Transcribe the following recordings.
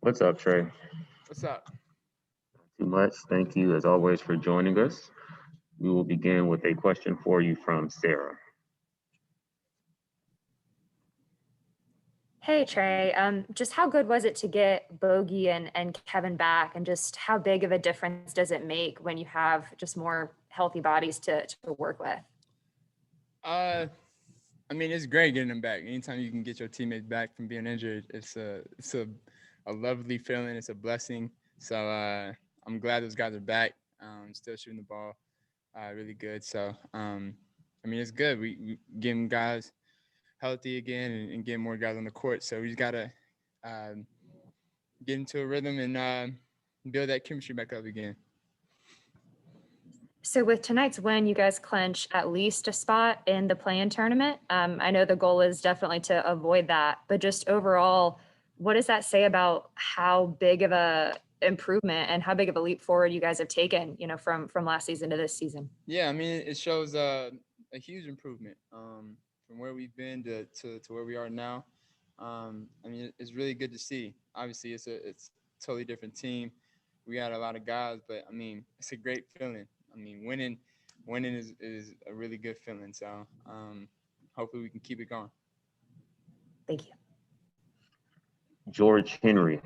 What's up, Trey? What's up? Too much. Thank you, as always, for joining us. We will begin with a question for you from Sarah. Hey Trey, just how good was it to get Bogey and Kevin back, and just how big of a difference does it make when you have just more healthy bodies to work with? I mean, it's great getting them back. Anytime you can get your teammates back from being injured, it's a lovely feeling. It's a blessing. So I'm glad those guys are back. Still shooting the ball, really good. So I mean, it's good. We getting guys healthy again and getting more guys on the court. So we just gotta get into a rhythm and build that chemistry back up again. So with tonight's win, you guys clinch at least a spot in the play-in tournament. I know the goal is definitely to avoid that, but just overall, what does that say about how big of a improvement and how big of a leap forward you guys have taken, from last season to this season? Yeah, I mean, it shows a huge improvement from where we've been to where we are now. I mean, it's really good to see. Obviously, it's a totally different team. We got a lot of guys, but I mean, it's a great feeling. I mean, winning is a really good feeling. So hopefully we can keep it going. Thank you. George Henry.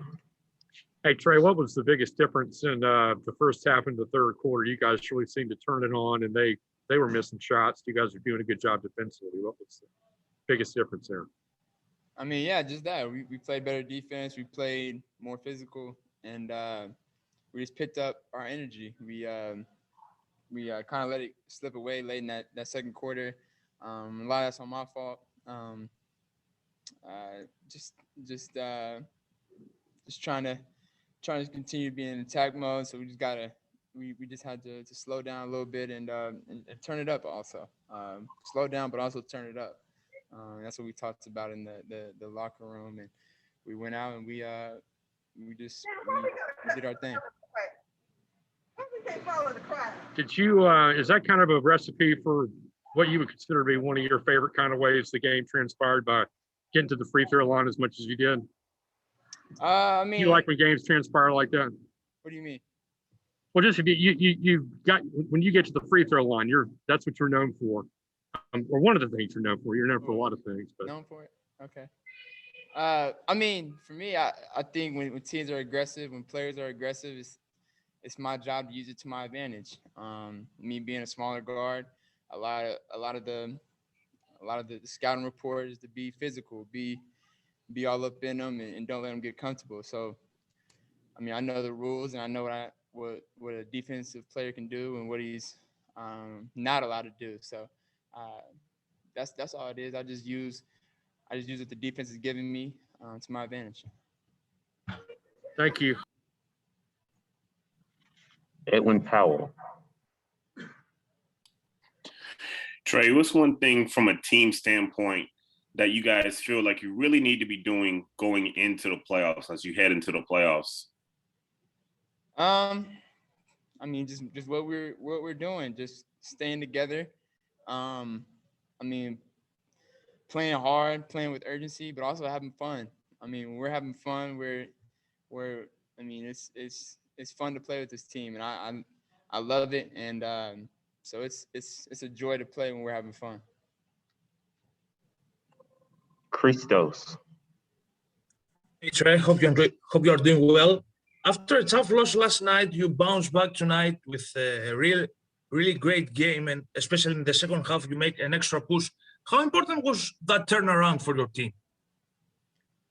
Hey, Trey, what was the biggest difference in the first half and the third quarter? You guys really seemed to turn it on, and they were missing shots. You guys are doing a good job defensively. What was the biggest difference there? I mean, yeah, just that. We played better defense. We played more physical, and we just picked up our energy. We kind of let it slip away late in that second quarter. A lot of that's on my fault. Just trying to continue to be in attack mode. So we just had to slow down a little bit and turn it up also. Slow down, but also turn it up. That's what we talked about in the locker room, and we went out and we did our thing. Did you? Is that kind of a recipe for what you would consider to be one of your favorite kind of ways the game transpired, by getting to the free throw line as much as you did? I mean, you like when games transpire like that? What do you mean? Well, just if you got, when you get to the free throw line, that's what you're known for, or one of the things you're known for. You're known for a lot of things, but known for it. Okay. I mean, for me, I think when teams are aggressive, when players are aggressive, it's my job to use it to my advantage. Me being a smaller guard, a lot of the scouting report is to be physical, be all up in them, and don't let them get comfortable. So, I mean, I know the rules, and I know what a defensive player can do and what he's not allowed to do. So, that's all it is. I just use what the defense is giving me to my advantage. Thank you. Edwin Powell. Trey, what's one thing from a team standpoint that you guys feel like you really need to be doing going into the playoffs as you head into the playoffs? I mean, just what we're doing, just staying together. I mean, playing hard, playing with urgency, but also having fun. I mean, when we're having fun, I mean, it's fun to play with this team, and I love it, and so it's a joy to play when we're having fun. Christos. Hey Trey, hope you're doing well. After a tough loss last night, you bounced back tonight with a really great game, and especially in the second half, you made an extra push. How important was that turnaround for your team?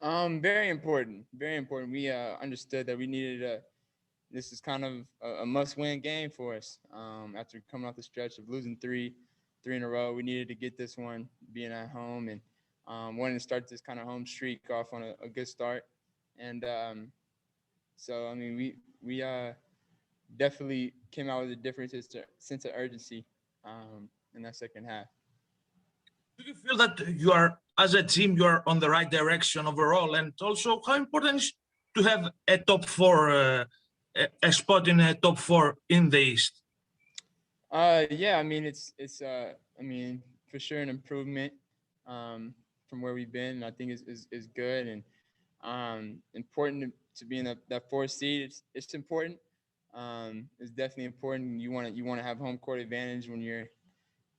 Very important, very important. We understood that we needed this is kind of a must-win game for us. After coming off the stretch of losing three in a row, we needed to get this one, being at home, and wanted to start this kind of home streak off on a good start. And so, I mean, we definitely came out with a different sense of urgency in that second half. Do you feel that as a team, you are on the right direction overall? And also, how important is to have a top four, a spot in a top four in the East? Yeah, I mean, it's I mean, for sure an improvement from where we've been. I think is good, and Important to be in that 4th seed. It's important. It's definitely important. You want to have home court advantage when you're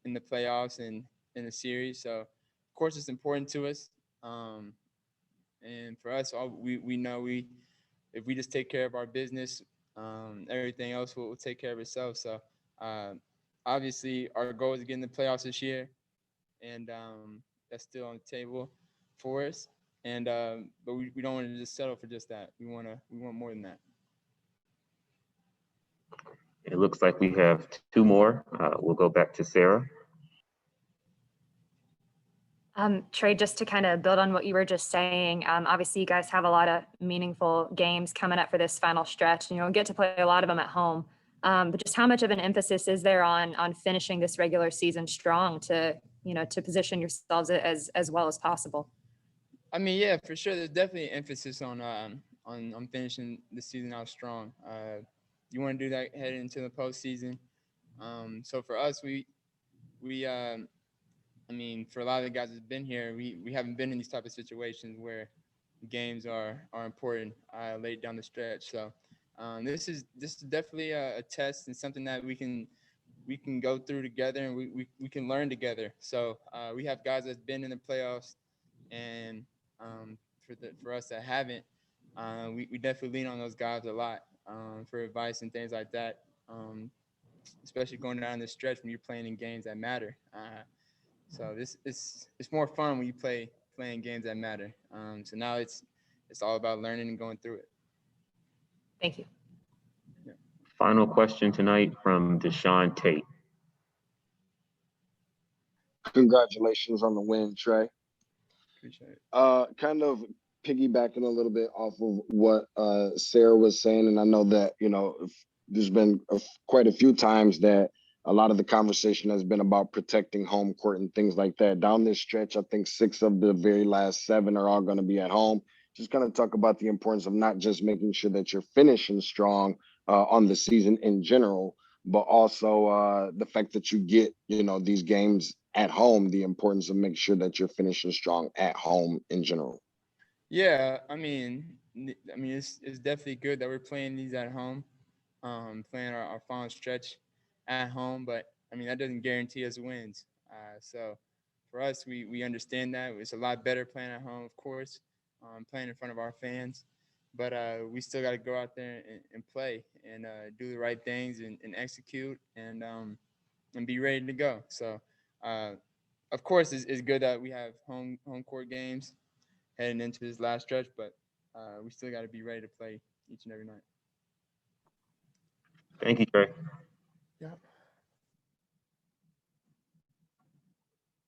in the playoffs and in the series. So, of course, it's important to us. And for us, we know if we just take care of our business, everything else will take care of itself. So, obviously, our goal is to get in the playoffs this year, and that's still on the table for us. And but we don't want to just settle for just that. We want more than that. It looks like we have 2 more. We'll go back to Sarah. Trey, just to kind of build on what you were just saying, obviously you guys have a lot of meaningful games coming up for this final stretch, and you'll get to play a lot of them at home. But just how much of an emphasis is there on finishing this regular season strong to position yourselves as well as possible? I mean, yeah, for sure. There's definitely an emphasis on finishing the season out strong. You want to do that heading into the postseason. So for us, I mean, for a lot of the guys that's been here, we haven't been in these type of situations where games are important late down the stretch. So this is definitely a test and something that we can go through together, and we can learn together. So we have guys that's been in the playoffs, and for us that haven't, we definitely lean on those guys a lot for advice and things like that. Especially going down the stretch when you're playing in games that matter. So it's more fun when you playing games that matter. So now it's all about learning and going through it. Thank you. Yeah. Final question tonight from Deshaun Tate. Congratulations on the win, Trae. Appreciate it. Kind of piggybacking a little bit off of what Sarah was saying, and I know that there's been quite a few times that a lot of the conversation has been about protecting home court and things like that. Down this stretch, I think 6 of the very last 7 are all going to be at home. Just kind of talk about the importance of not just making sure that you're finishing strong on the season in general, but also the fact that you get, these games at home, the importance of making sure that you're finishing strong at home in general. Yeah, I mean, it's definitely good that we're playing these at home, playing our final stretch at home. But I mean, that doesn't guarantee us wins. So for us, we understand that it's a lot better playing at home, of course, playing in front of our fans. But we still got to go out there and play and do the right things and execute and be ready to go. So, of course, it's good that we have home court games heading into this last stretch, but we still got to be ready to play each and every night. Thank you, Trey.